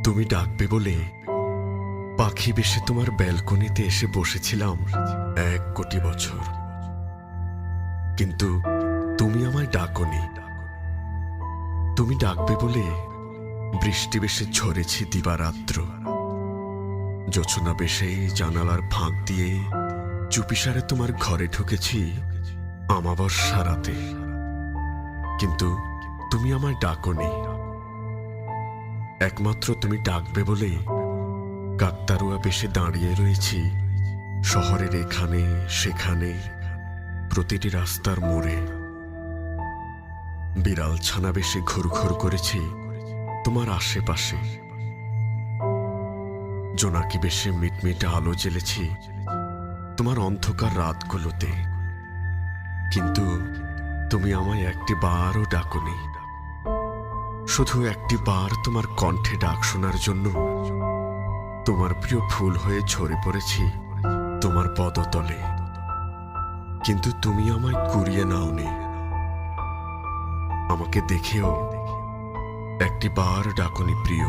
তুমি ডাকবে বলে পাখি বেশে তোমার ব্যালকনিতে এসে বসেছিলাম 1 কোটি বছর, কিন্তু তুমি আমায় ডাকনি। তুমি ডাকবে বলে বৃষ্টি বেশে ঝরেছি দিবারাত্র, জোছনা বেশে জানালার ফাঁক দিয়ে চুপিসারে তোমার ঘরে ঢুকেছি আমাবস্যা রাতে, কিন্তু তুমি আমায় ডাকনি। একমাত্র তুমি ডাকবে বলে কাকতারুয়া বেশে দাঁড়িয়ে রয়েছি শহরের এখানে সেখানে, প্রতিটি রাস্তার মোড়ে। বিড়াল ছানা বেশে ঘুরঘুর করেছি তোমার আশেপাশে, জোনাকি বেশে মিটমিটে আলো জ্বেলেছি তোমার অন্ধকার রাতগুলোতে, কিন্তু তুমি আমায় একটি বারও ডাকনি। শুধু একটি বার তোমার কণ্ঠে ডাক শোনার জন্য তোমার প্রিয় ফুল হয়ে ঝরে পড়েছি তোমার পদতলে, কিন্তু তুমি আমায় কুড়িয়ে নাওনি। আমাকে দেখেও একটি বার ডাকনি প্রিয়।